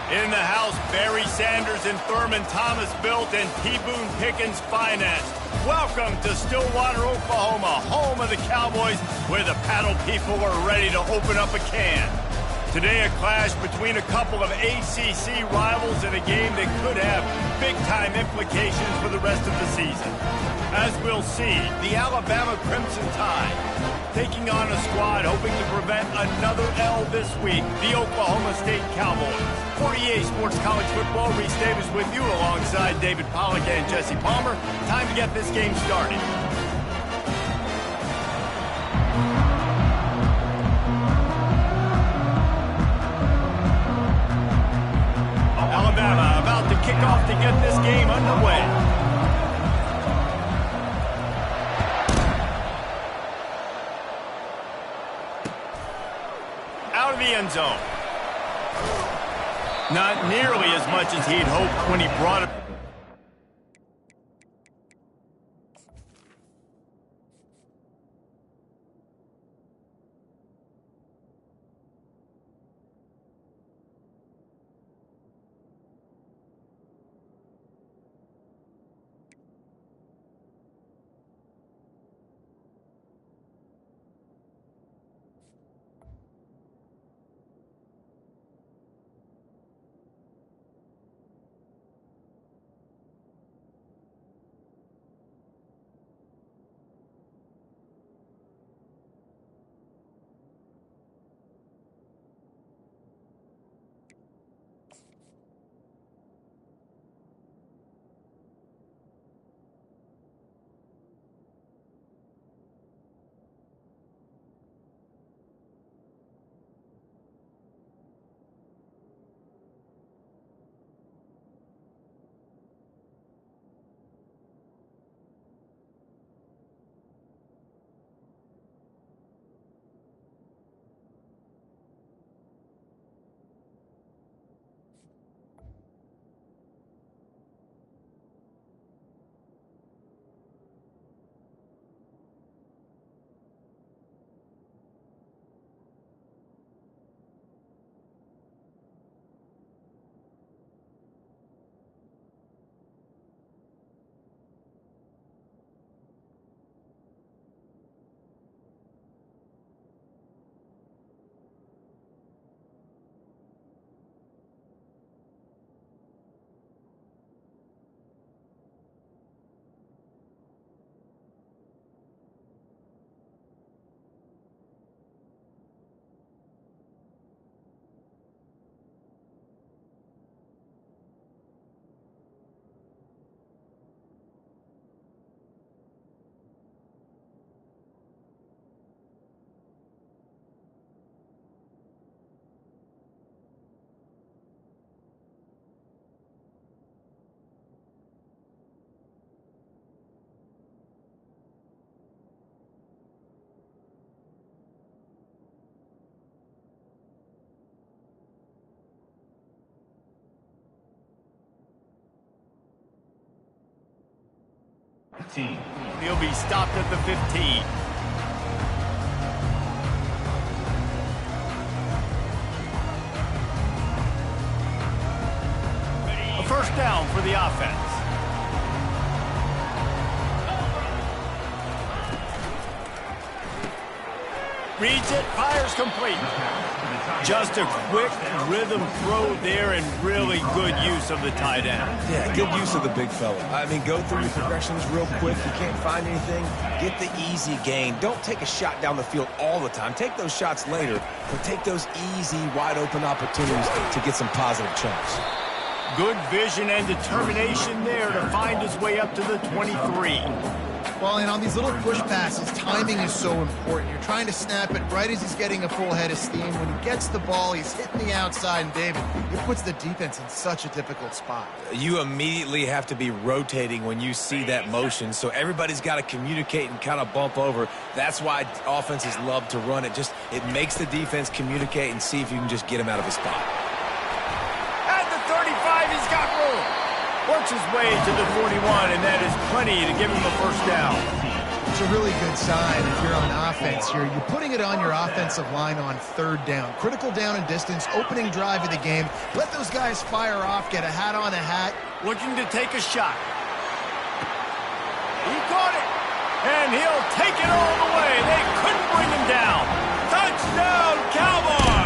In the house, Barry Sanders and Thurman Thomas built and T. Boone Pickens financed. Welcome to Stillwater, Oklahoma, home of the Cowboys, where the paddle people are ready to open up a can. Today, a clash between a couple of ACC rivals in a game that could have big-time implications for the rest of the season. As we'll see, the Alabama Crimson Tide taking on a squad hoping to prevent another L this week, the Oklahoma State Cowboys. For EA Sports College Football, Reese Davis with you alongside David Pollack and Jesse Palmer. Time to get this game started. Alabama about to kick off to get this game underway. Out of the end zone. Not nearly as much as he'd hoped when he brought it. 15. He'll be stopped at the 15. A first down for the offense. Reads it, fires complete. Just a quick rhythm throw there and really good use of the tight end. Yeah, good use of the big fella. I mean, go through your progressions real quick. You can't find anything, get the easy gain. Don't take a shot down the field all the time. Take those shots later, but take those easy, wide-open opportunities to get some positive chunks. Good vision and determination there to find his way up to the 23. Well, and on these little push passes, timing is so important. You're trying to snap it right as he's getting a full head of steam. When he gets the ball, he's hitting the outside, and David, it puts the defense in such a difficult spot. You immediately have to be rotating when you see that motion, so everybody's got to communicate and kind of bump over. That's why offenses love to run it. It makes the defense communicate and see if you can just get him out of his spot. At the 35, he's got room. Works his way to the 41, and that is plenty to give him a first down. It's a really good sign if you're on offense here. You're putting it on your offensive line on third down. Critical down and distance, opening drive of the game. Let those guys fire off, get a hat on a hat. Looking to take a shot. He caught it, and he'll take it all the way. They couldn't bring him down. Touchdown, Cowboys!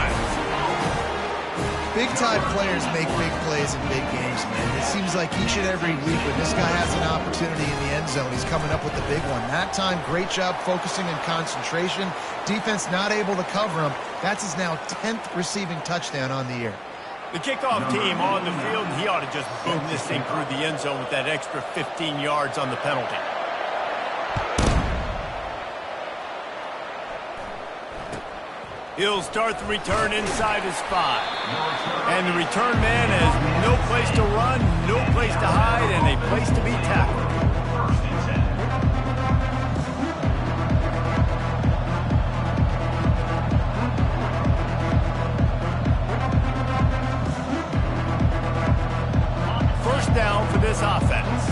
Big-time players make big plays in big games, man. It seems like each and every week when this guy has an opportunity in the end zone, he's coming up with the big one. That time, great job focusing and concentration. Defense not able to cover him. That's his now 10th receiving touchdown on the year. The kickoff team on the field, and he ought to just boom this thing through the end zone with that extra 15 yards on the penalty. He'll start the return inside his 5. And the return man has no place to run, no place to hide, and a place to be tackled. First down for this offense.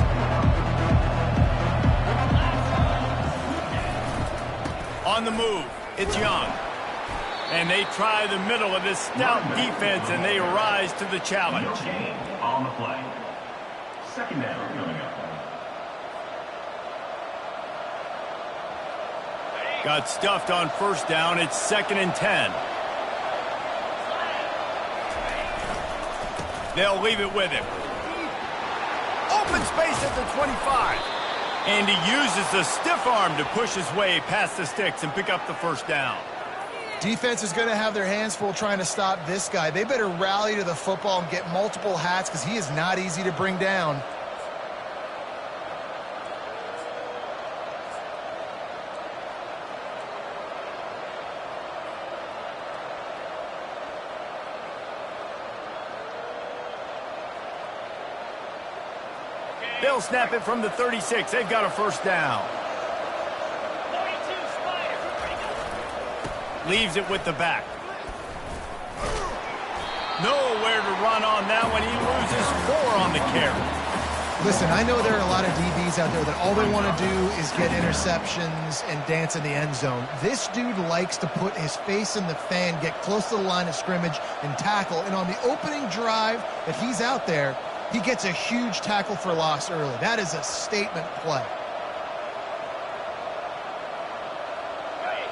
On the move, it's Young. And they try the middle of this stout defense, and they rise to the challenge. On the play. Second down coming up. Got stuffed on first down. It's 2nd and 10. They'll leave it with him. Open space at the 25. And he uses the stiff arm to push his way past the sticks and pick up the first down. Defense is going to have their hands full trying to stop this guy. They better rally to the football and get multiple hats because he is not easy to bring down. They'll snap it from the 36. They've got a first down. Leaves it with the back. Nowhere to run on that one. He loses 4 on the carry. Listen, I know there are a lot of DBs out there that all they want to do is get interceptions and dance in the end zone. This dude likes to put his face in the fan, get close to the line of scrimmage, and tackle. And on the opening drive that he's out there, he gets a huge tackle for loss early. That is a statement play.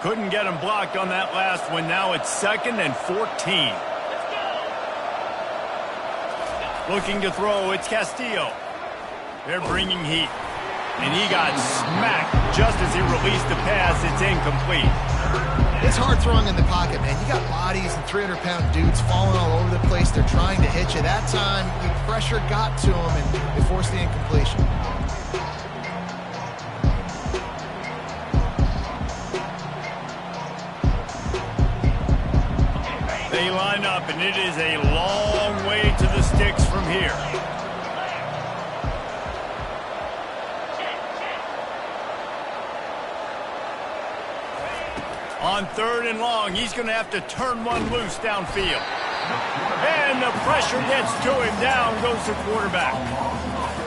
Couldn't get him blocked on that last one. Now it's 2nd and 14. Looking to throw, it's Castillo. They're bringing heat. And he got smacked just as he released the pass. It's incomplete. It's hard throwing in the pocket, man. You got bodies and 300-pound dudes falling all over the place. They're trying to hit you. That time, the pressure got to him, and they forced the incompletion. They line up, and it is a long way to the sticks from here. On 3rd and long, he's going to have to turn one loose downfield. And the pressure gets to him. Down goes the quarterback.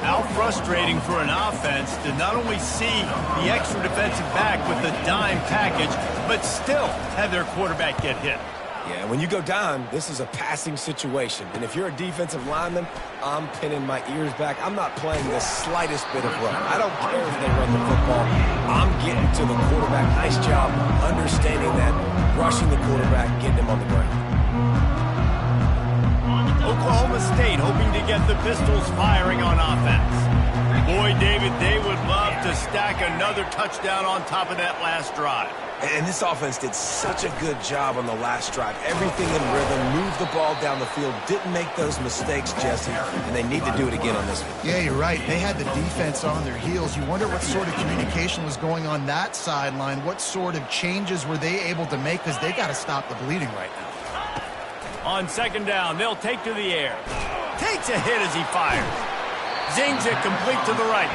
How frustrating for an offense to not only see the extra defensive back with the dime package, but still have their quarterback get hit. Yeah, when you go down, this is a passing situation. And if you're a defensive lineman, I'm pinning my ears back. I'm not playing the slightest bit of run. I don't care if they run the football. I'm getting to the quarterback. Nice job understanding that, rushing the quarterback, getting him on the ground. Oklahoma State hoping to get the Pistols firing on offense. Boy, David, they would love to stack another touchdown on top of that last drive. And this offense did such a good job on the last drive. Everything in rhythm, moved the ball down the field, didn't make those mistakes, Jesse, and they need to do it again on this one. Yeah, you're right. They had the defense on their heels. You wonder what sort of communication was going on that sideline. What sort of changes were they able to make, because they got to stop the bleeding right now. On second down, they'll take to the air. Takes a hit as he fires. Zings it complete to the right.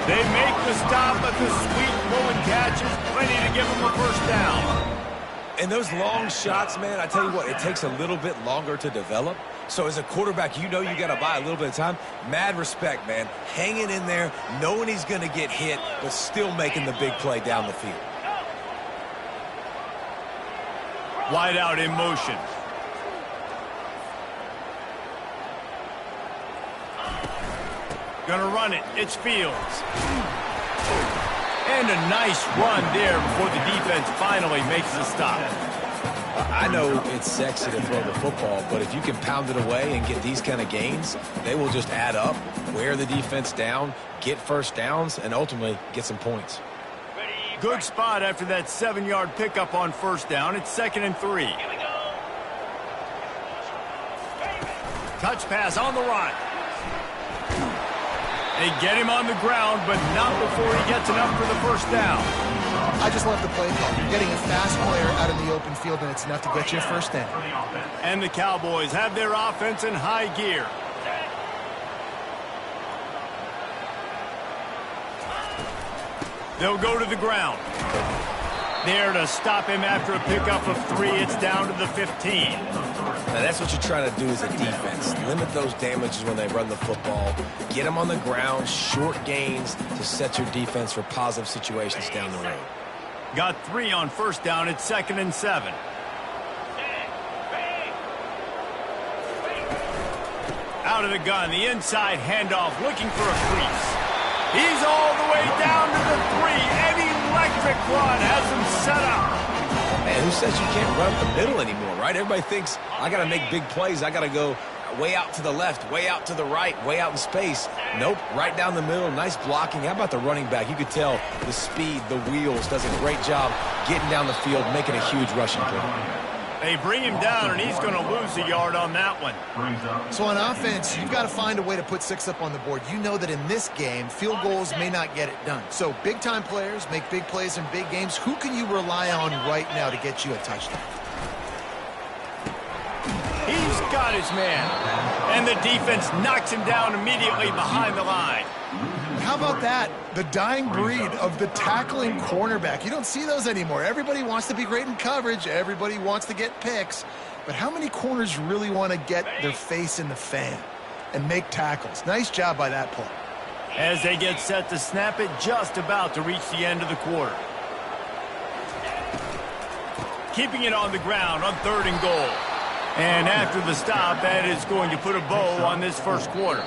They make the stop, but the sweet blowing catch is plenty to give them a first down. And those long shots, man, I tell you what, it takes a little bit longer to develop. So as a quarterback, you know you got to buy a little bit of time. Mad respect, man. Hanging in there, knowing he's going to get hit, but still making the big play down the field. Wide out in motion. Gonna run it. It's Fields. And a nice run there before the defense finally makes the stop. I know it's sexy to throw the football, but if you can pound it away and get these kind of gains, they will just add up, wear the defense down, get first downs, and ultimately get some points. Good spot after that 7-yard pickup on first down. It's 2nd and 3. Touch pass on the run. They get him on the ground, but not before he gets enough for the first down. I just love the play call. You're getting a fast player out in the open field, and it's enough to get you a first down. And the Cowboys have their offense in high gear. They'll go to the ground. There to stop him after a pickup of 3. It's down to the 15. Now that's what you're trying to do as a defense. Limit those damages when they run the football. Get them on the ground, short gains to set your defense for positive situations down the road. Got 3 on first down. It's 2nd and 7. Out of the gun, the inside handoff, looking for a crease. He's all the way down to the 3. An electric run has him set up. Man, who says you can't run up the middle anymore, right? Everybody thinks, I got to make big plays. I got to go way out to the left, way out to the right, way out in space. Nope, right down the middle, nice blocking. How about the running back? You could tell the speed, the wheels, does a great job getting down the field, making a huge rushing play. They bring him down, and he's going to lose a yard on that one. So on offense, you've got to find a way to put 6 up on the board. You know that in this game, field goals may not get it done. So big-time players make big plays in big games. Who can you rely on right now to get you a touchdown? He's got his man. And the defense knocks him down immediately behind the line. How about that? The dying breed of the tackling cornerback. You don't see those anymore. Everybody wants to be great in coverage. Everybody wants to get picks. But how many corners really want to get their face in the fan and make tackles? Nice job by that play. As they get set to snap it, just about to reach the end of the quarter. Keeping it on the ground on 3rd and goal. And after the stop, that is going to put a bow on this first quarter.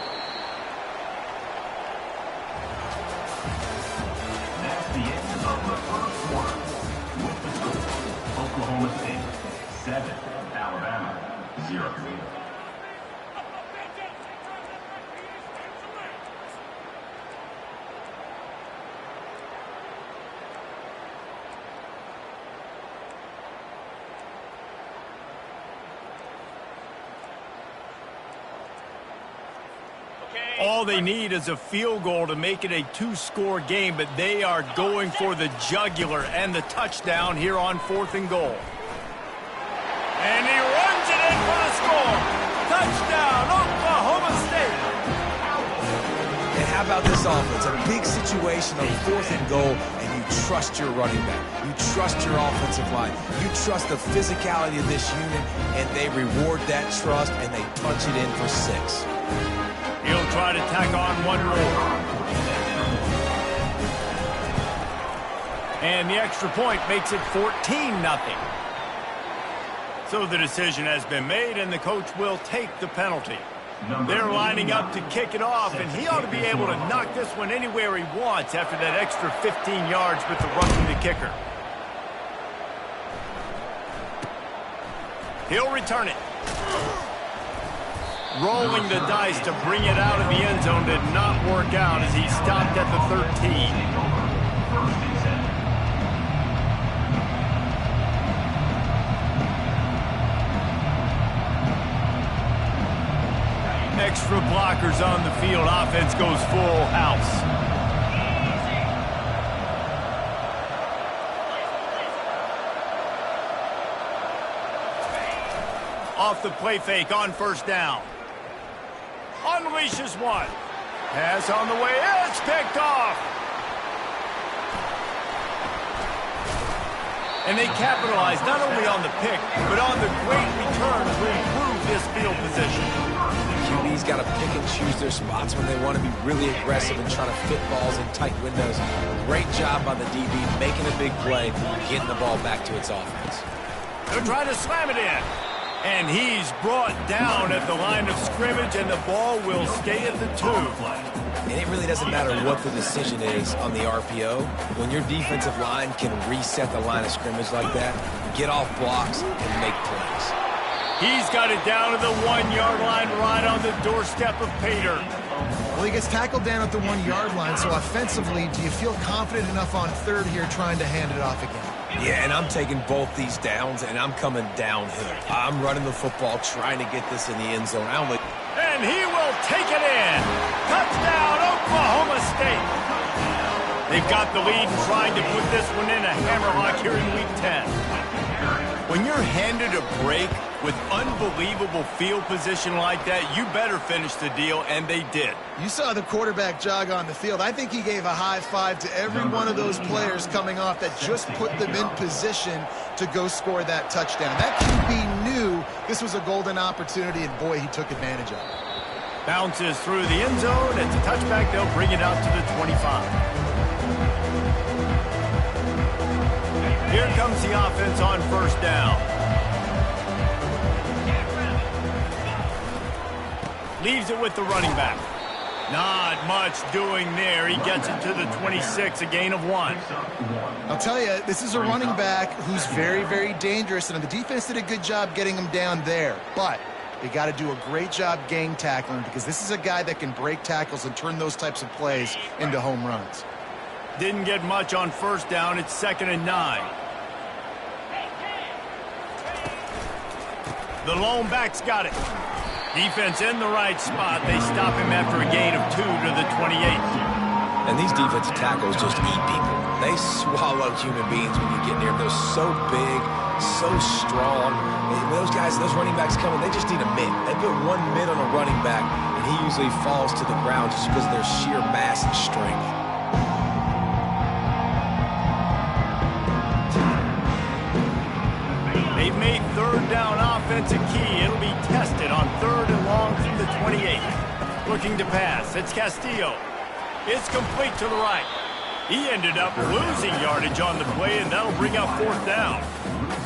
That's the end of the first quarter. With the score, Oklahoma State 7, Alabama 0. All they need is a field goal to make it a 2-score game, but they are going for the jugular and the touchdown here on 4th and goal. And he runs it in for the score. Touchdown, Oklahoma State. And how about this offense? A big situation on 4th and goal, and you trust your running back. You trust your offensive line. You trust the physicality of this unit, and they reward that trust, and they punch it in for 6. He'll try to tack on one more. And the extra point makes it 14-0. So the decision has been made, and the coach will take the penalty. They're lining up to kick it off, and he ought to be able to knock this one anywhere he wants after that extra 15 yards with the roughing the kicker. He'll return it. Rolling the dice to bring it out of the end zone did not work out as he stopped at the 13. Extra blockers on the field. Offense goes full house. Off the play fake on first down. Unleashes one. Pass on the way. It's picked off. And they capitalize not only on the pick, but on the great return to improve this field position. QB's got to pick and choose their spots when they want to be really aggressive and try to fit balls in tight windows. Great job by the DB making a big play, getting the ball back to its offense. They're trying to slam it in. And he's brought down at the line of scrimmage, and the ball will stay at the 2. And it really doesn't matter what the decision is on the RPO. When your defensive line can reset the line of scrimmage like that, get off blocks and make plays. He's got it down to the 1-yard line right on the doorstep of Pater. Well, he gets tackled down at the 1-yard line, so offensively, do you feel confident enough on third here trying to hand it off again? Yeah, and I'm taking both these downs, and I'm coming downhill. I'm running the football, trying to get this in the end zone. And he will take it in. Touchdown, Oklahoma State. They've got the lead and trying to put this one in a hammerlock here in Week 10. When you're handed a break with unbelievable field position like that, you better finish the deal, and they did. You saw the quarterback jog on the field. I think he gave a high five to every one of those players coming off that just put them in position to go score that touchdown. That QB knew this was a golden opportunity, and boy, he took advantage of it. Bounces through the end zone. It's a touchback. They'll bring it out to the 25. Here comes the offense on first down. Leaves it with the running back. Not much doing there. He gets it to the 26, a gain of 1. I'll tell you, this is a running back who's very, very dangerous, and the defense did a good job getting him down there. But they got to do a great job gang tackling because this is a guy that can break tackles and turn those types of plays into home runs. Didn't get much on first down. It's 2nd and 9. The lone back's got it. Defense in the right spot. They stop him after a gain of 2 to the 28. And these defensive tackles just eat people. They swallow human beings when you get near them. They're so big, so strong. And those guys, those running backs coming, they just need a mid. They put one mid on a running back, and he usually falls to the ground just because of their sheer mass and strength. They've made third down offense a key. It'll be tested on 3rd and long from the 28. Looking to pass. It's Castillo. It's complete to the right. He ended up losing yardage on the play, and that'll bring up 4th down.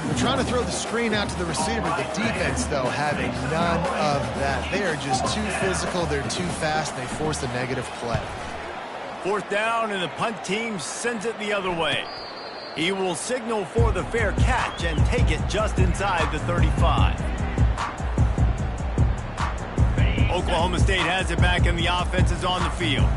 They're trying to throw the screen out to the receiver. The defense, though, having none of that. They are just too physical. They're too fast. They force a negative play. 4th down, and the punt team sends it the other way. He will signal for the fair catch and take it just inside the 35. Oklahoma State has it back, and the offense is on the field.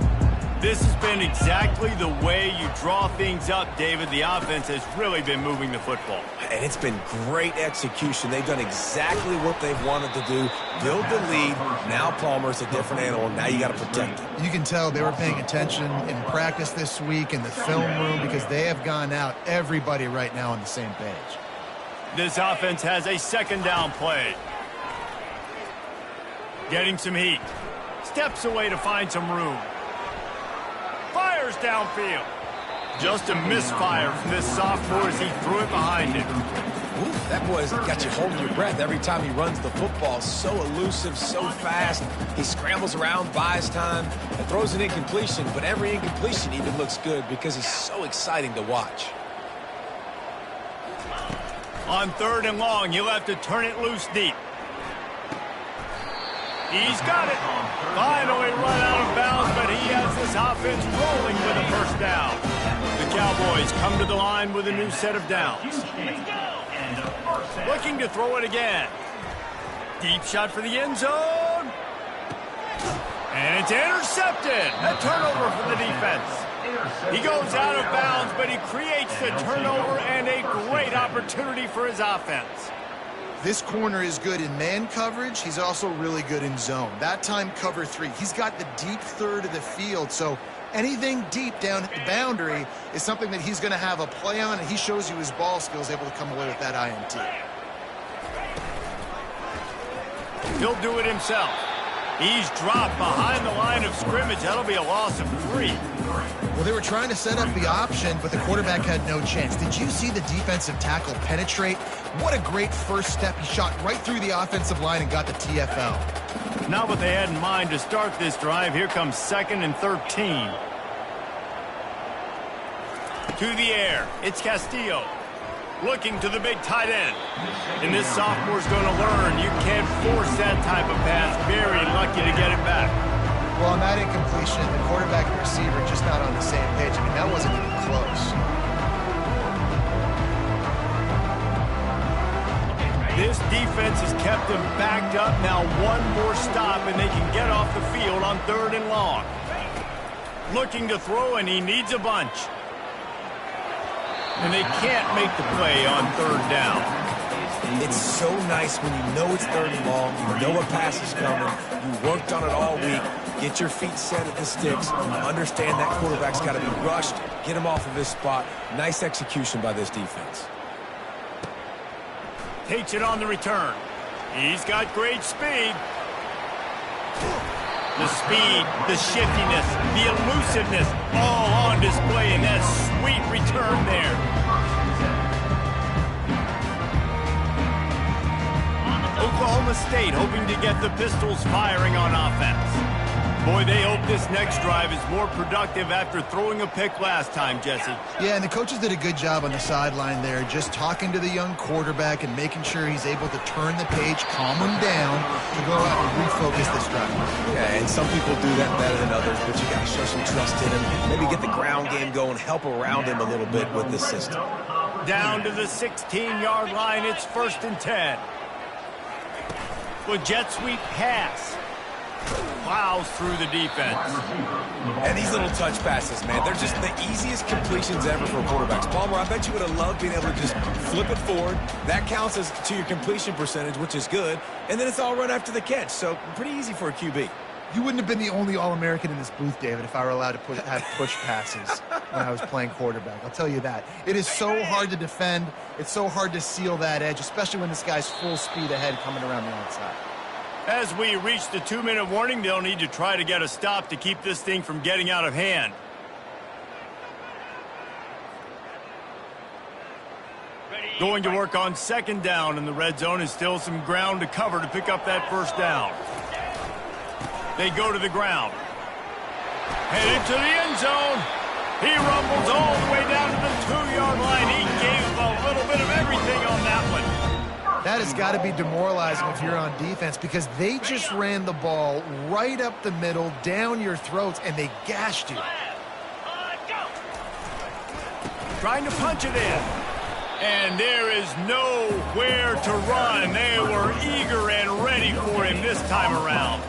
This has been exactly the way you draw things up, David. The offense has really been moving the football. And it's been great execution. They've done exactly what they've wanted to do. Build the lead. Now Palmer's a different animal. Now you got to protect it. You can tell they were paying attention in practice this week in the film room because they have gone out, everybody right now on the same page. This offense has a 2nd down play. Getting some heat. Steps away to find some room. Fires downfield. Just a misfire from this sophomore as he threw it behind him. Ooh, that boy's got you holding your breath every time he runs the football. So elusive, so fast. He scrambles around, buys time, and throws an incompletion. But every incompletion even looks good because he's so exciting to watch. On 3rd and long, he'll have to turn it loose deep. He's got it. Finally run out of bounds, but he has this offense rolling with a first down. The Cowboys come to the line with a new set of downs. Looking to throw it again. Deep shot for the end zone. And it's intercepted. A turnover for the defense. He goes out of bounds, but he creates the turnover and a great opportunity for his offense. This corner is good in man coverage. He's also really good in zone. That time, cover 3. He's got the deep third of the field, so anything deep down at the boundary is something that he's going to have a play on, and he shows you his ball skills, able to come away with that INT. He'll do it himself. He's dropped behind the line of scrimmage. That'll be a loss of 3. Well, they were trying to set up the option, but the quarterback had no chance. Did you see the defensive tackle penetrate? What a great first step. He shot right through the offensive line and got the TFL. Not what they had in mind to start this drive. Here comes 2nd and 13. To the air. It's Castillo. Looking to the big tight end. And this sophomore's going to learn you can't force that type of pass. Very lucky to get it back. Well, on that incompletion, the quarterback and receiver just not on the same page. I mean, that wasn't even close. This defense has kept them backed up. Now one more stop, and they can get off the field on 3rd and long. Looking to throw, and he needs a bunch. And they can't make the play on 3rd down. It's so nice when you know it's 3rd and long, you know a pass is coming, you worked on it all week, get your feet set at the sticks, understand that quarterback's got to be rushed, get him off of his spot. Nice execution by this defense. Takes it on the return. He's got great speed. The speed, the shiftiness, the elusiveness, all on display in that sweet return there. Oklahoma State hoping to get the Pistols firing on offense. Boy, they hope this next drive is more productive after throwing a pick last time, Jesse. Yeah, and the coaches did a good job on the sideline there, just talking to the young quarterback and making sure he's able to turn the page, calm him down, to go out and refocus this drive. Yeah, and some people do that better than others, but you got to show some trust in him. Maybe get the ground game going, help around him a little bit with this system. Down to the 16-yard line, it's 1st and 10. With jet sweep pass. Plows through the defense. And these little touch passes, man, they're just the easiest completions ever for quarterbacks. Palmer, I bet you would have loved being able to just flip it forward. That counts as to your completion percentage, which is good. And then it's all run after the catch, so pretty easy for a QB. You wouldn't have been the only All-American in this booth, David, if I were allowed to have push passes when I was playing quarterback. I'll tell you that. It is so hard to defend. It's so hard to seal that edge, especially when this guy's full speed ahead coming around the outside. As we reach the 2-minute warning, they'll need to try to get a stop to keep this thing from getting out of hand. Going to work on 2nd down in the red zone, is still some ground to cover to pick up that 1st down. They go to the ground. Headed to the end zone. He rumbles all the way down to the 2-yard line. He gave a little bit of everything on that one. That has got to be demoralizing if you're on defense, because they just ran the ball right up the middle, down your throats, and they gashed you. Trying to punch it in. And there is nowhere to run. They were eager and ready for him this time around.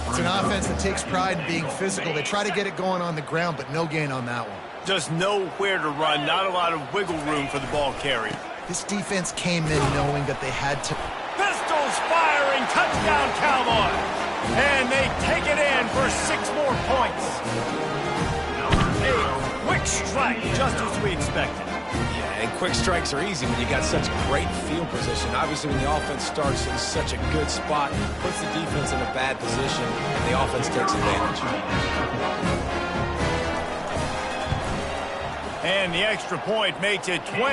It's an offense that takes pride in being physical. They try to get it going on the ground, but no gain on that one. Just nowhere to run. Not a lot of wiggle room for the ball carrier. This defense came in knowing that they had to. Pistols firing, touchdown Cowboys. And they take it in for 6 more points. A quick strike, just as we expected. Yeah, and quick strikes are easy when you got such great field position. Obviously, when the offense starts in such a good spot, puts the defense in a bad position, and the offense takes advantage. And the extra point makes it 28-0.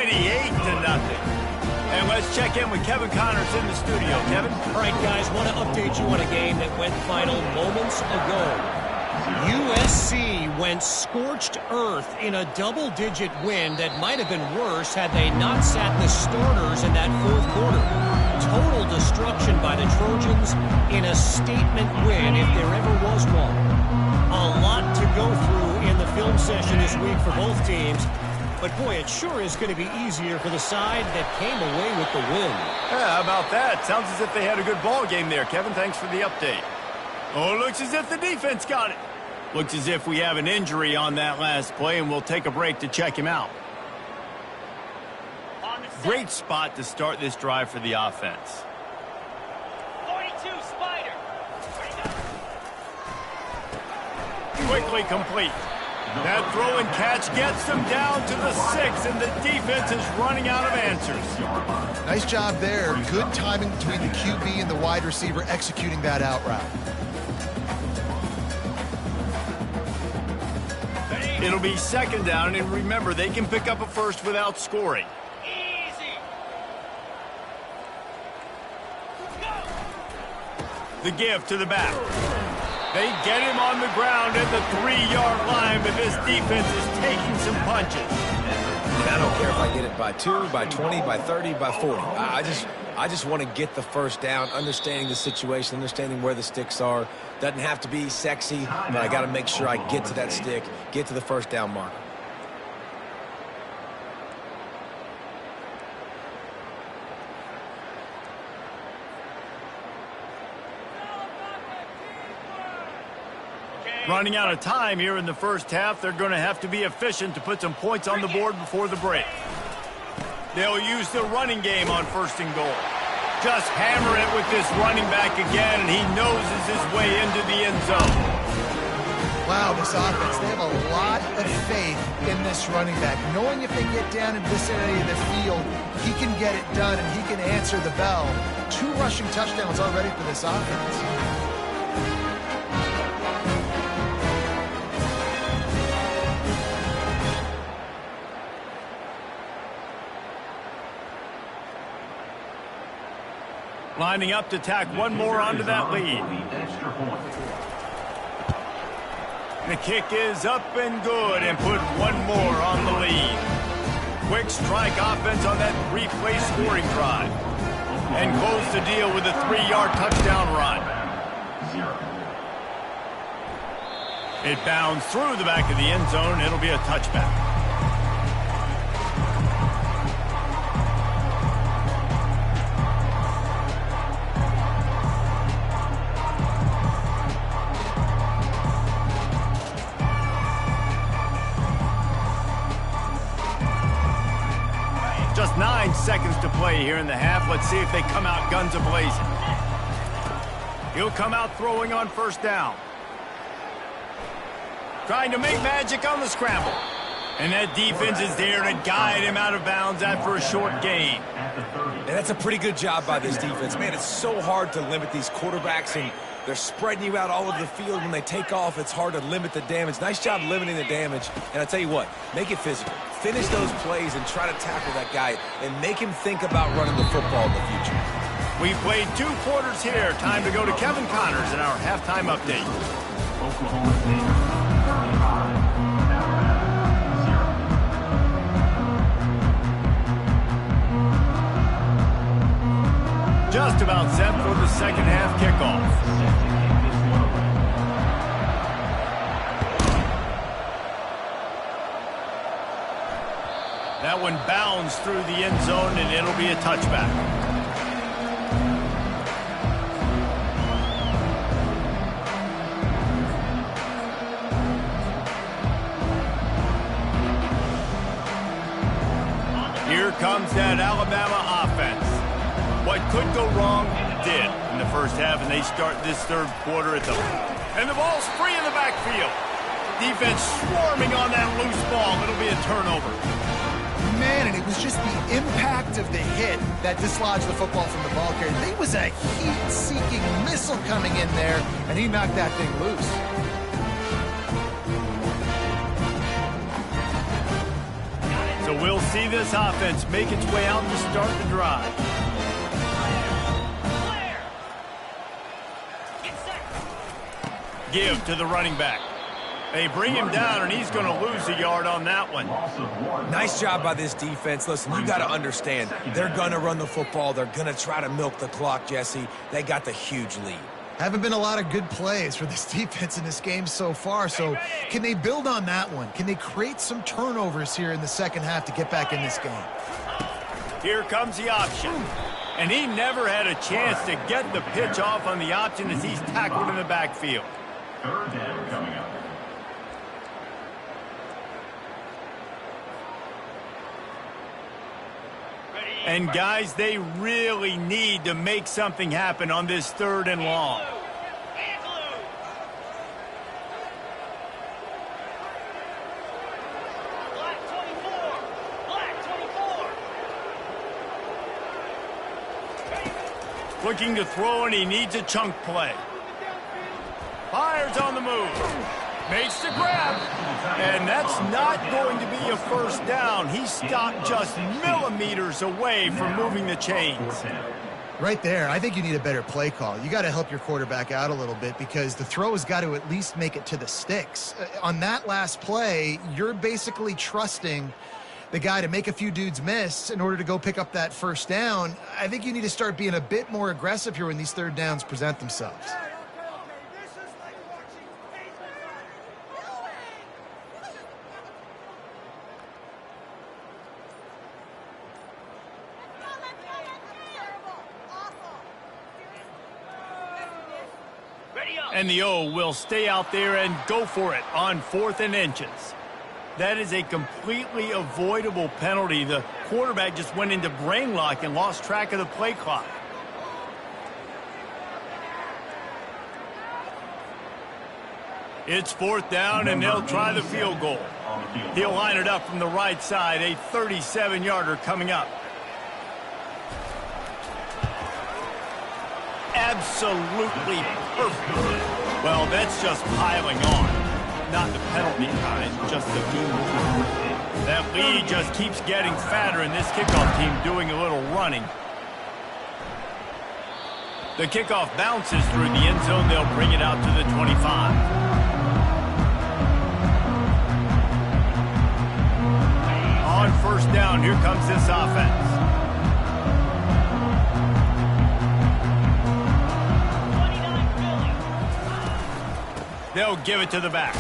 And let's check in with Kevin Connors in the studio. Kevin? All right, guys, want to update you on a game that went final moments ago. USC went scorched earth in a double-digit win that might have been worse had they not sat the starters in that fourth quarter. Total destruction by the Trojans in a statement win, if there ever was one. A lot to go through in the film session this week for both teams. But, boy, it sure is going to be easier for the side that came away with the win. Yeah, how about that? Sounds as if they had a good ball game there, Kevin. Thanks for the update. Oh, looks as if the defense got it. Looks as if we have an injury on that last play, and we'll take a break to check him out. Great spot to start this drive for the offense. 42, Spider. Quickly complete. That throw and catch gets them down to the 6, and the defense is running out of answers. Nice job there. Good timing between the QB and the wide receiver executing that out route. It'll be second down, and remember, they can pick up a first without scoring. Easy. Go. The give to the back. They get him on the ground at the 3-yard line, but this defense is taking some punches. And I don't care if I get it by 2, by 20, by 30, by 40. I just want to get the first down, understanding the situation, understanding where the sticks are. Doesn't have to be sexy, but I got to make sure I get to that stick, get to the first down marker. Running out of time here in the first half, they're going to have to be efficient to put some points on the board before the break. They'll use the running game on first and goal. Just hammer it with this running back again, and he noses his way into the end zone. Wow, this offense, they have a lot of faith in this running back. Knowing if they get down in this area of the field, he can get it done and he can answer the bell. 2 rushing touchdowns already for this offense. Lining up to tack one more onto that lead. The kick is up and good, and put one more on the lead. Quick strike offense on that 3-play scoring drive. And close the deal with a 3-yard touchdown run. It bounds through the back of the end zone. It'll be a touchback. Just 9 seconds to play here in the half. Let's see if they come out guns a-blazing. He'll come out throwing on first down. Trying to make magic on the scramble. And that defense is there to guide him out of bounds after a short gain. And that's a pretty good job by this defense. Man, it's so hard to limit these quarterbacks, and they're spreading you out all over the field. When they take off, it's hard to limit the damage. Nice job limiting the damage. And I tell you what, make it physical. Finish those plays and try to tackle that guy and make him think about running the football in the future. We played 2 quarters here. Time to go to Kevin Connors in our halftime update. Oklahoma State 35, Alabama 0. Just about set for the second half kickoff. That one bounds through the end zone, and it'll be a touchback. Here comes that Alabama offense. What could go wrong did in the first half, and they start this third quarter at the... And the ball's free in the backfield. Defense swarming on that loose ball. It'll be a turnover. Man, and it was just the impact of the hit that dislodged the football from the ball carrier. There was a heat-seeking missile coming in there, and he knocked that thing loose. So we'll see this offense make its way out to start the drive. Clear. Get set. Give to the running back. They bring him down, and he's going to lose a yard on that one. Nice job by this defense. Listen, you got to understand, they're going to run the football. They're going to try to milk the clock, Jesse. They got the huge lead. Haven't been a lot of good plays for this defense in this game so far, so can they build on that one? Can they create some turnovers here in the second half to get back in this game? Here comes the option. And he never had a chance to get the pitch off on the option as he's tackled in the backfield. Third down coming up. And, guys, they really need to make something happen on this 3rd and long. Black 24. Black 24. Looking to throw, and he needs a chunk play. Fires on the move. Makes the grab. And that's not going to be a first down. He stopped just millimeters away from moving the chains. Right there, I think you need a better play call. You got to help your quarterback out a little bit because the throw has got to at least make it to the sticks. On that last play, you're basically trusting the guy to make a few dudes miss in order to go pick up that first down. I think you need to start being a bit more aggressive here when these 3rd downs present themselves. And the O will stay out there and go for it on 4th and inches. That is a completely avoidable penalty. The quarterback just went into brain lock and lost track of the play clock. It's 4th down, and they'll try the field goal. He'll line it up from the right side, a 37-yarder coming up. Absolutely perfect. Well, that's just piling on. Not the penalty kind, just the game. That lead just keeps getting fatter, and this kickoff team doing a little running. The kickoff bounces through the end zone. They'll bring it out to the 25. On 1st down, here comes this offense. They'll give it to the back.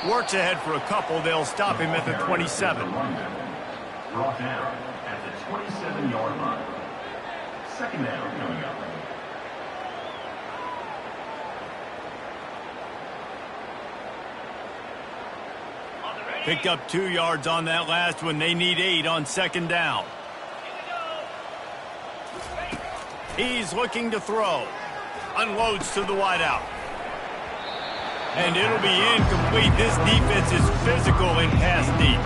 Works ahead for a couple. They'll stop him at the 27. Brought down at the 27-yard line. 2nd down coming up. Picked up 2 yards on that last one. They need 8 on 2nd down. He's looking to throw. Unloads to the wideout. And it'll be incomplete. This defense is physical in pass deep.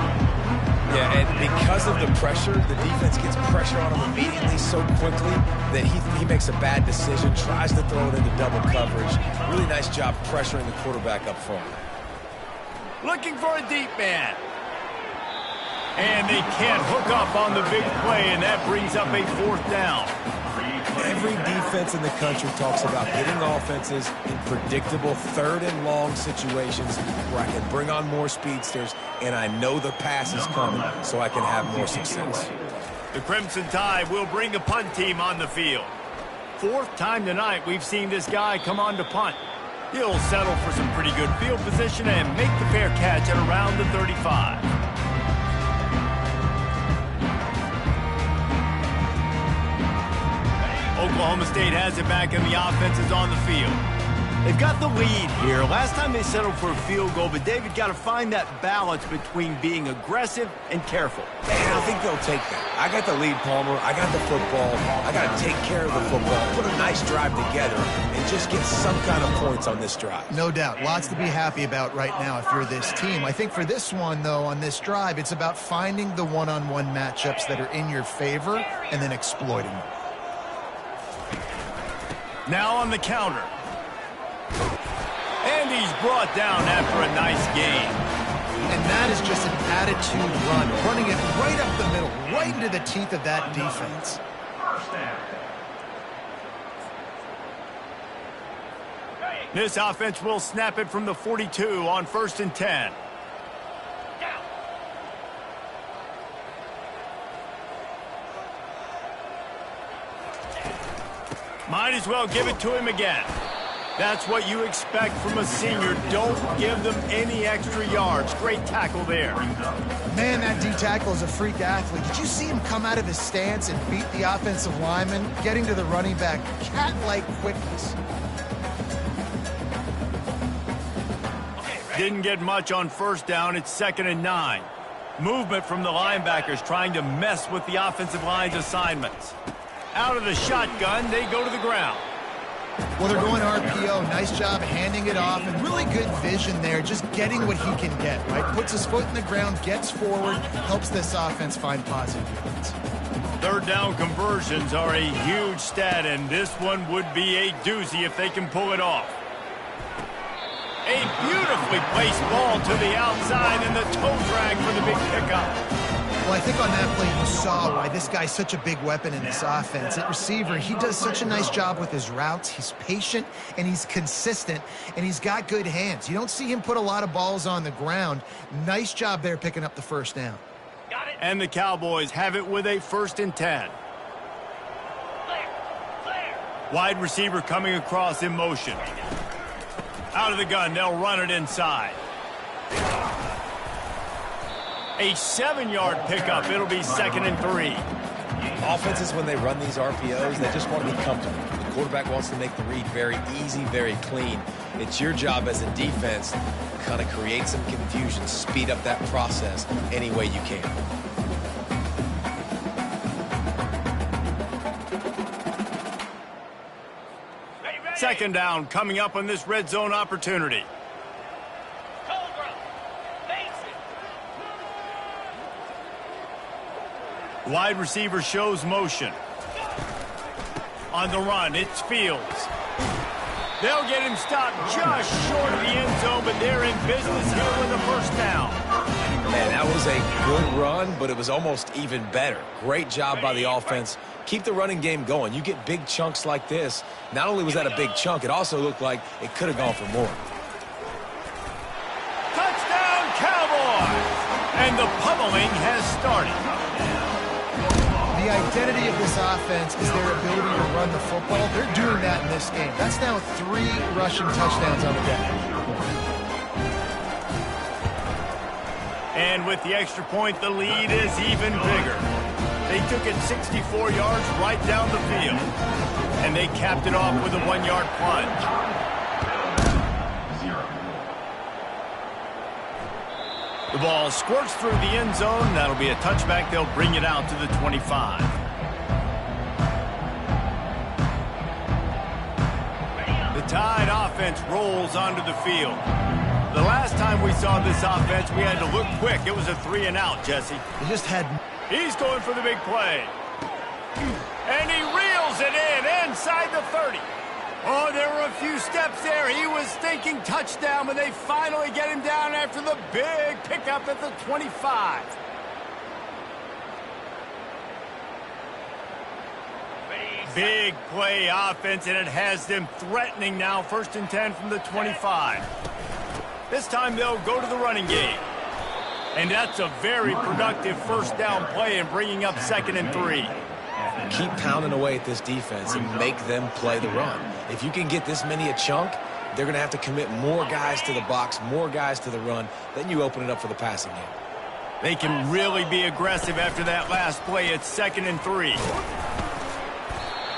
Yeah, and because of the pressure, the defense gets pressure on him immediately so quickly that he makes a bad decision, tries to throw it into double coverage. Really nice job pressuring the quarterback up front. Looking for a deep man. And they can't hook up on the big play, and that brings up a 4th down. Every defense in the country talks about getting offenses in predictable 3rd and long situations where I can bring on more speedsters and I know the pass is coming so I can have more success. The Crimson Tide will bring the punt team on the field. 4th time tonight we've seen this guy come on to punt. He'll settle for some pretty good field position and make the fair catch at around the 35. Oklahoma State has it back and the offense is on the field. They've got the lead here. Last time they settled for a field goal, but David got to find that balance between being aggressive and careful. And I think they'll take that. I got the lead, Palmer. I got the football. I got to take care of the football, put a nice drive together, and just get some kind of points on this drive. No doubt. Lots to be happy about right now if you're this team. I think for this one, though, on this drive, it's about finding the one-on-one matchups that are in your favor and then exploiting them. Now on the counter. And he's brought down after a nice gain. And that is just an attitude run, running it right up the middle, right into the teeth of that defense. First down. This offense will snap it from the 42 on 1st and 10. Down. Might as well give it to him again. That's what you expect from a senior. Don't give them any extra yards. Great tackle there. Man, that D-tackle is a freak athlete. Did you see him come out of his stance and beat the offensive lineman, getting to the running back? Cat-like quickness. Didn't get much on 1st down. It's 2nd and 9. Movement from the linebackers trying to mess with the offensive line's assignments. Out of the shotgun, they go to the ground. Well, they're going RPO. Nice job handing it off, and really good vision there, just getting what he can get, right? Puts his foot in the ground, gets forward, helps this offense find positive yards. 3rd down conversions are a huge stat, and this one would be a doozy if they can pull it off. A beautifully placed ball to the outside, and the toe drag for the big pickup. Well, I think on that play you saw why this guy's such a big weapon in this offense. At receiver, he does such a nice job with his routes. He's patient, and he's consistent, and he's got good hands. You don't see him put a lot of balls on the ground. Nice job there picking up the 1st down. Got it. And the Cowboys have it with a 1st and 10. Clear. Clear. Wide receiver coming across in motion. Out of the gun, they'll run it inside. A 7-yard pickup. It'll be 2nd and 3. Offenses, when they run these RPOs, they just want to be comfortable. The quarterback wants to make the read very easy, very clean. It's your job as a defense to kind of create some confusion, speed up that process any way you can. Ready, ready. 2nd down coming up on this red zone opportunity. Cobra. Face it. Wide receiver shows motion. On the run, it's Fields. They'll get him stopped just short of the end zone, but they're in business here with the 1st down. Man, that was a good run, but it was almost even better. Great job by the offense. Keep the running game going. You get big chunks like this. Not only was that a big chunk, it also looked like it could have gone for more. Touchdown, Cowboys! And the pummeling has started. The identity of this offense is their ability to run the football. They're doing that in this game. That's now 3 rushing touchdowns on the day. And with the extra point, the lead is even bigger. They took it 64 yards right down the field. And they capped it off with a 1-yard plunge. 0. The ball squirts through the end zone. That'll be a touchback. They'll bring it out to the 25. The Tide offense rolls onto the field. The last time we saw this offense, we had to look quick. It was a 3-and-out, Jesse. They just had... He's going for the big play. And he reels it in inside the 30. Oh, there were a few steps there. He was thinking touchdown, but they finally get him down after the big pickup at the 25. Big play offense, and it has them threatening now. 1st and 10 from the 25. This time they'll go to the running game. And that's a very productive 1st down play and bringing up 2nd and 3. Keep pounding away at this defense and make them play the run. If you can get this many a chunk, they're going to have to commit more guys to the box, more guys to the run. Then you open it up for the passing game. They can really be aggressive after that last play. It's 2nd and 3.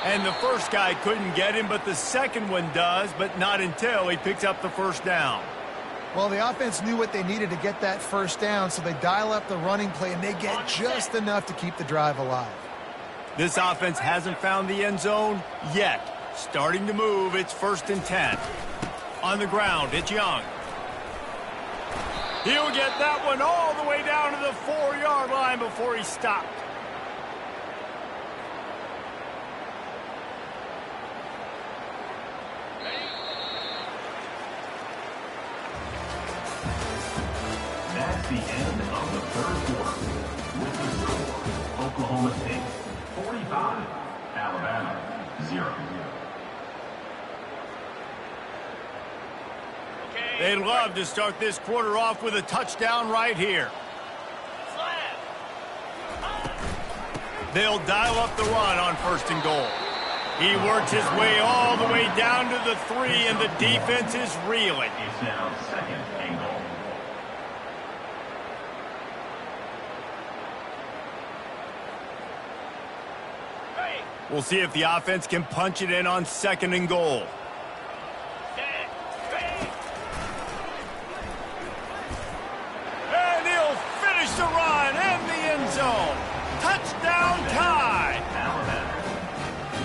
And the first guy couldn't get him, but the second one does, but not until he picks up the 1st down. Well, the offense knew what they needed to get that 1st down, so they dial up the running play, and they get just enough to keep the drive alive. This offense hasn't found the end zone yet. Starting to move, it's 1st and 10. On the ground, it's Young. He'll get that one all the way down to the 4-yard line before he stopped. That's the end of the third quarter. With the score, Oklahoma State 45, Alabama 0. They'd love to start this quarter off with a touchdown right here. They'll dial up the run on 1st and goal. He works his way all the way down to the 3, and the defense is reeling. It's now 2nd and goal. We'll see if the offense can punch it in on 2nd and goal. And he'll finish the run in the end zone. Touchdown tie.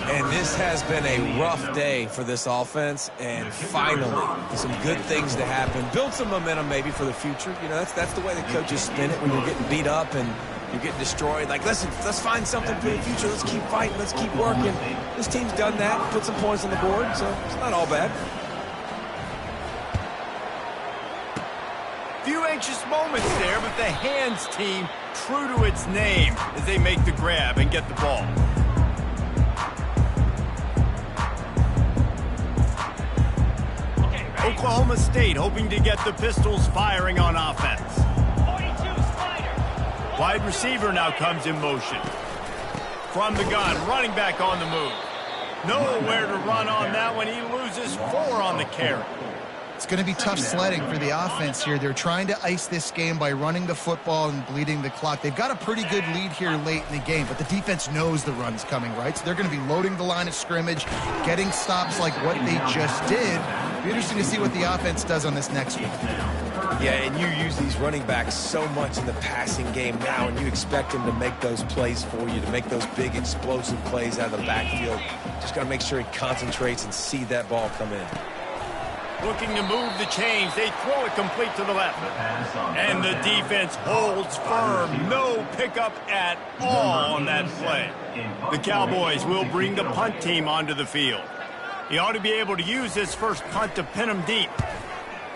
And this has been a rough day for this offense, and finally, some good things to happen. Build some momentum maybe for the future. You know, that's the way the coaches spin it when you're getting beat up and you're getting destroyed. Like, listen, let's find something for the future. Let's keep fighting. Let's keep working. This team's done that, put some points on the board, so it's not all bad. Few anxious moments there, but the hands team true to its name as they make the grab and get the ball. Oklahoma State hoping to get the Pistols firing on offense. 42 Spider. Wide receiver now comes in motion. From the gun, running back on the move. Nowhere to run on that one. He loses 4 on the carry. It's going to be tough sledding for the offense here. They're trying to ice this game by running the football and bleeding the clock. They've got a pretty good lead here late in the game, but the defense knows the run's coming, right? So they're going to be loading the line of scrimmage, getting stops like what they just did. It'll be interesting to see what the offense does on this next one. Yeah, and you use these running backs so much in the passing game now, and you expect them to make those plays for you, to make those big explosive plays out of the backfield. Just got to make sure he concentrates and see that ball come in. Looking to move the chains. They throw it complete to the left. And the defense holds firm. No pickup at all on that play. The Cowboys will bring the punt team onto the field. He ought to be able to use this first punt to pin him deep.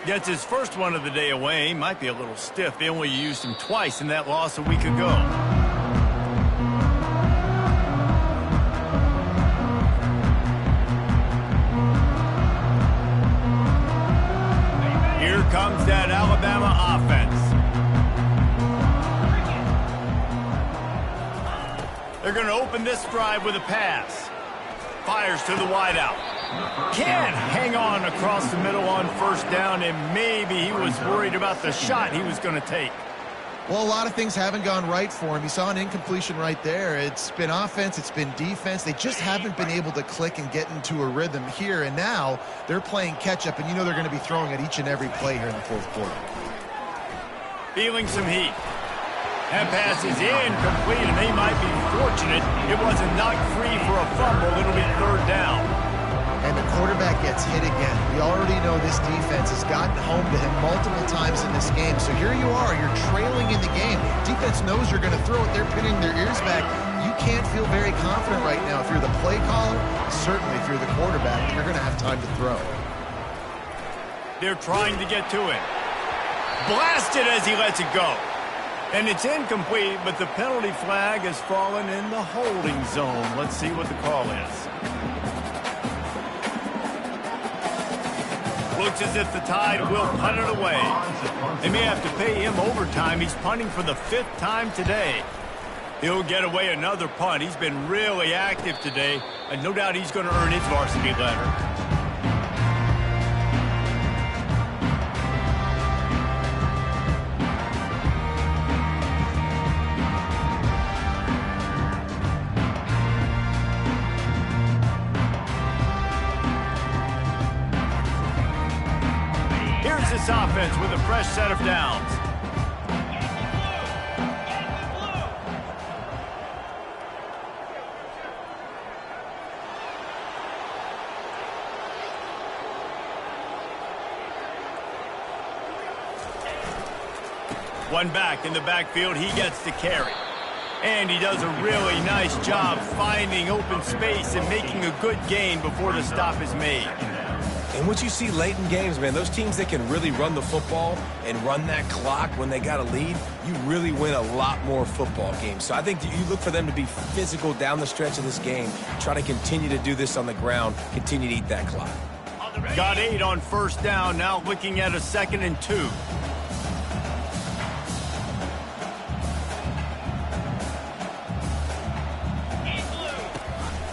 Gets his first one of the day away. Might be a little stiff. They only used him twice in that loss a week ago. Here comes that Alabama offense. They're going to open this drive with a pass. Fires to the wideout. Can't hang on across the middle on 1st down, and maybe he was worried about the shot he was going to take. Well, a lot of things haven't gone right for him. He saw an incompletion right there. It's been offense, it's been defense. They just haven't been able to click and get into a rhythm here, and now they're playing catch-up, and you know they're going to be throwing at each and every play here in the 4th quarter. Feeling some heat. That pass is incomplete, and they might be fortunate it wasn't knocked free for a fumble. It'll be 3rd down. And the quarterback gets hit again. We already know this defense has gotten home to him multiple times in this game. So here you are, you're trailing in the game. Defense knows you're going to throw it. They're pinning their ears back. You can't feel very confident right now. If you're the play caller, certainly if you're the quarterback, you're going to have time to throw. They're trying to get to it. Blasted as he lets it go. And it's incomplete, but the penalty flag has fallen in the holding zone. Let's see what the call is. Looks as if the Tide will punt it away. They may have to pay him overtime. He's punting for the 5th time today. He'll get away another punt. He's been really active today, and no doubt he's going to earn his varsity letter. This offense with a fresh set of downs. One back in the backfield, he gets the carry. And he does a really nice job finding open space and making a good gain before the stop is made. And what you see late in games, man, those teams that can really run the football and run that clock when they got a lead, you really win a lot more football games. So I think you look for them to be physical down the stretch of this game, try to continue to do this on the ground, continue to eat that clock. Got 8 on first down, now looking at a 2nd and 2.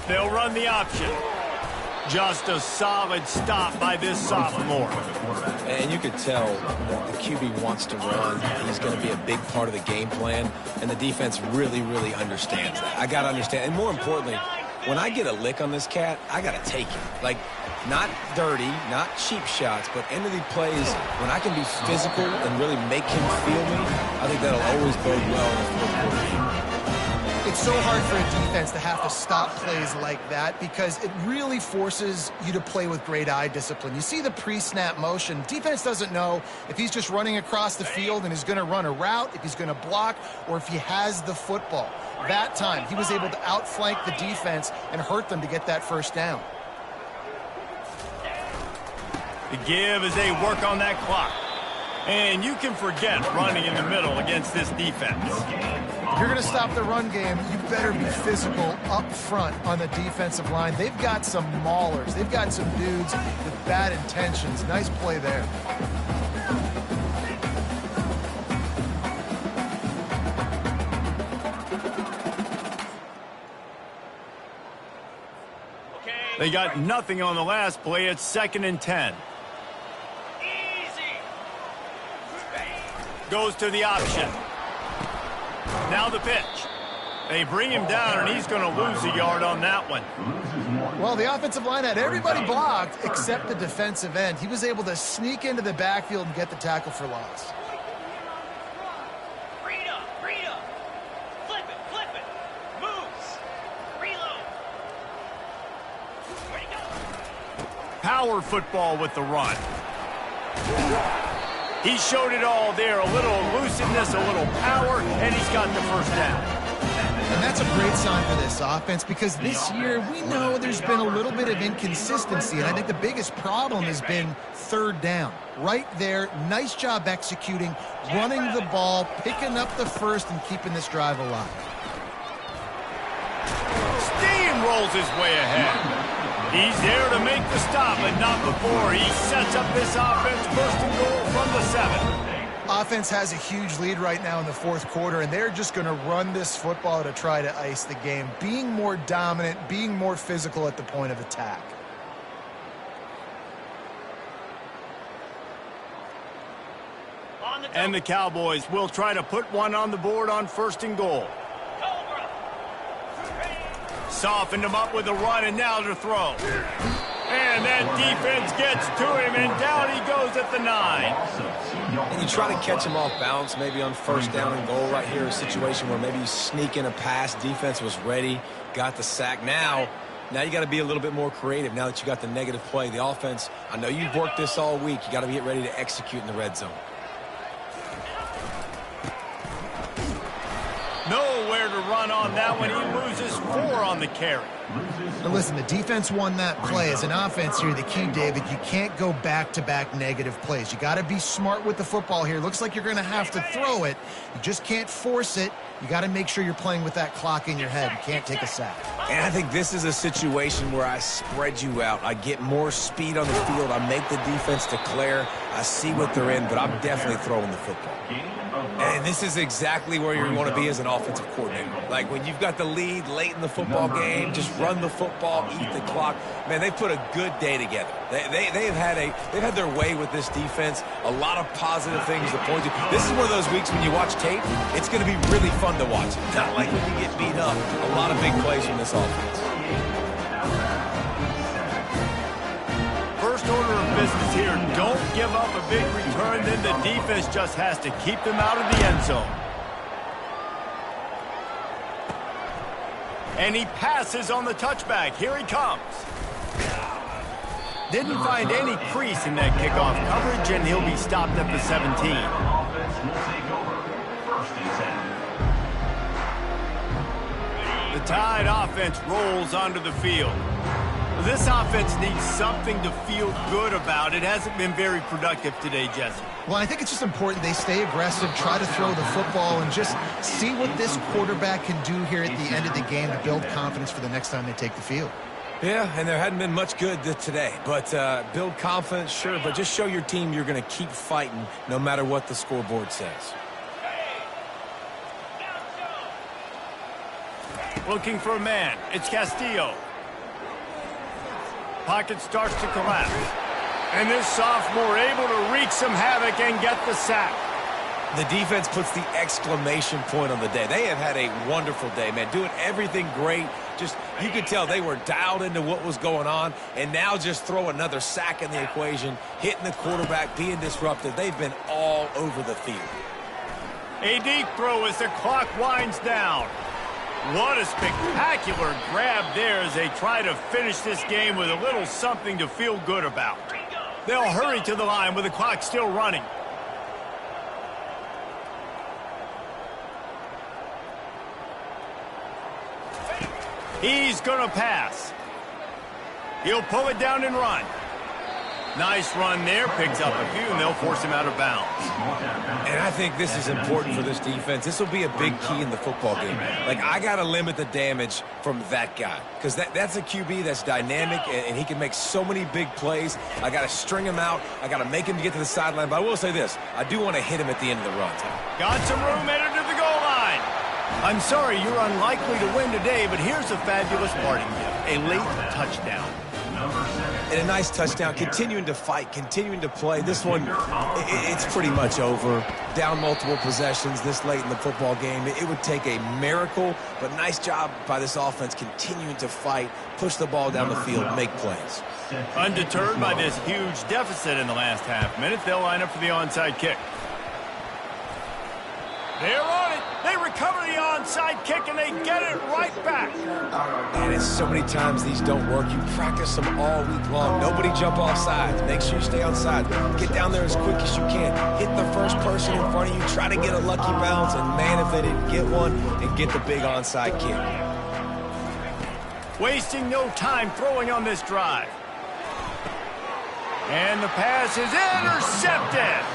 They'll run the option. Just a solid stop by this sophomore. And you could tell the QB wants to run. He's going to be a big part of the game plan, and the defense really, really understands that. I got to understand, and more importantly, when I get a lick on this cat, I got to take it. Like, not dirty, not cheap shots, but end of the plays, when I can be physical and really make him feel me, I think that'll always bode well in the fourth quarter. It's so hard for a defense to have to stop plays like that because it really forces you to play with great eye discipline. You see the pre-snap motion. Defense doesn't know if he's just running across the field and is going to run a route, if he's going to block, or if he has the football. That time, he was able to outflank the defense and hurt them to get that first down. The give as they work on that clock. And you can forget running in the middle against this defense. If you're going to stop the run game, you better be physical up front on the defensive line. They've got some maulers. They've got some dudes with bad intentions. Nice play there. They got nothing on the last play. It's 2nd and 10. Goes to the option. Now the pitch. They bring him down, and he's going to lose a yard on that one. Well, the offensive line had everybody blocked except the defensive end. He was able to sneak into the backfield and get the tackle for loss. Freedom, freedom. Flip it. Moves. Reload. Where'd he go? Power football with the run. He showed it all there. A little elusiveness, a little power, and he's got the first down. And that's a great sign for this offense because this year we know there's been a little bit of inconsistency, and I think the biggest problem has been third down. Right there, nice job executing, running the ball, picking up the first, and keeping this drive alive. Steamrolls his way ahead. He's there to make the stop, but not before. He sets up this offense, 1st and goal from the 7. Offense has a huge lead right now in the fourth quarter, and they're just going to run this football to try to ice the game, being more dominant, being more physical at the point of attack. And the Cowboys will try to put one on the board on 1st and goal. Softened him up with a run, and now to throw. And that defense gets to him, and down he goes at the 9. And you try to catch him off balance, maybe on 1st down and goal right here, a situation where maybe you sneak in a pass, defense was ready, got the sack. Now you got to be a little bit more creative now that you got the negative play. The offense, I know you've worked this all week. You got to get ready to execute in the red zone. Nowhere to run on that one. He loses 4 on the carry. Now listen, the defense won that play. As an offense here, the key, David, you can't go back-to-back negative plays. You got to be smart with the football here. Looks like you're going to have to throw it. You just can't force it. You got to make sure you're playing with that clock in your head. You can't take a sack. And I think this is a situation where I spread you out. I get more speed on the field. I make the defense declare. I see what they're in, but I'm definitely throwing the football. And this is exactly where you want to be as an offensive coordinator. Like when you've got the lead late in the football game, just run the football, eat the clock. Man, they've put a good day together. They've had their way with this defense. A lot of positive things to point to. This is one of those weeks when you watch tape, it's going to be really fun to watch. Not like when you get beat up. A lot of big plays from this offense. First order of business here, don't give up a big return, then the defense just has to keep them out of the end zone. And he passes on the touchback. Here he comes. Didn't find any crease in that kickoff coverage, and he'll be stopped at the 17. Offense will take over. 1st and 10. The Tide offense rolls onto the field. This offense needs something to feel good about. It hasn't been very productive today, Jesse. Well, I think it's just important they stay aggressive, try to throw the football, and just see what this quarterback can do here at the end of the game to build confidence for the next time they take the field. Yeah, and there hadn't been much good today. But build confidence, sure, but just show your team you're going to keep fighting no matter what the scoreboard says. Looking for a man. It's Castillo. Pocket starts to collapse. And this sophomore able to wreak some havoc and get the sack. The defense puts the exclamation point on the day. They have had a wonderful day, man, doing everything great. Just, you could tell they were dialed into what was going on, and now just throw another sack in the equation, hitting the quarterback, being disruptive. They've been all over the field. A deep throw as the clock winds down. What a spectacular grab there as they try to finish this game with a little something to feel good about. They'll hurry to the line with the clock still running. He's going to pass. He'll pull it down and run. Nice run there. Picks up a few, and they'll force him out of bounds. And I think this is important for this defense. This will be a big key in the football game. Like, I got to limit the damage from that guy because that's a QB that's dynamic, and he can make so many big plays. I got to string him out. I got to make him get to the sideline. But I will say this. I do want to hit him at the end of the run. Got some room headed to the goal line. I'm sorry you're unlikely to win today, but here's a fabulous parting gift. A late touchdown. And a nice touchdown, continuing to fight, continuing to play. This one, it's pretty much over. Down multiple possessions this late in the football game. It would take a miracle, but nice job by this offense continuing to fight, push the ball down the field, make plays. Undeterred by this huge deficit in the last half minute, they'll line up for the onside kick. They're on it. They recover the onside kick, and they get it right back. And it's so many times these don't work. You practice them all week long. Nobody jump off sides. Make sure you stay on sides. Get down there as quick as you can. Hit the first person in front of you. Try to get a lucky bounce. And, man, if they didn't get one, and get the big onside kick. Wasting no time throwing on this drive. And the pass is intercepted.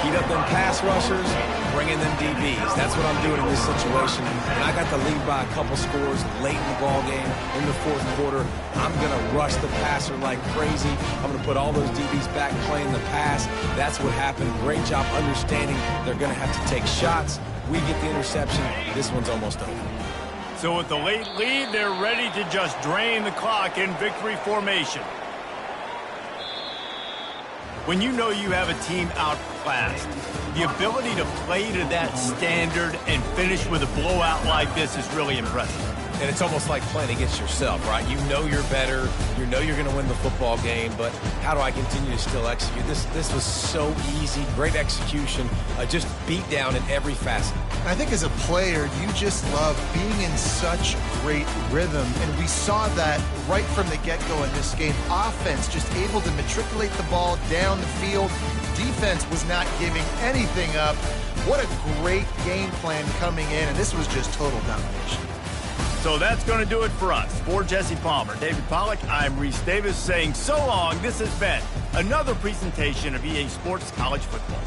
Heat up them pass rushers, bring in them DBs. That's what I'm doing in this situation. And I got the lead by a couple scores late in the ball game, in the fourth quarter. I'm going to rush the passer like crazy. I'm going to put all those DBs back playing the pass. That's what happened. Great job understanding they're going to have to take shots. We get the interception. This one's almost over. So with the late lead, they're ready to just drain the clock in victory formation. When you know you have a team outclassed, the ability to play to that standard and finish with a blowout like this is really impressive. And it's almost like playing against yourself, right? You know you're better. You know you're going to win the football game, but how do I continue to still execute? This was so easy. Great execution. Just beat down in every facet. I think as a player, you just love being in such great rhythm, and we saw that right from the get-go in this game. Offense just able to matriculate the ball down the field. Defense was not giving anything up. What a great game plan coming in, and this was just total domination. So that's going to do it for us. For Jesse Palmer, David Pollack, I'm Reese Davis saying so long. This has been another presentation of EA Sports College Football.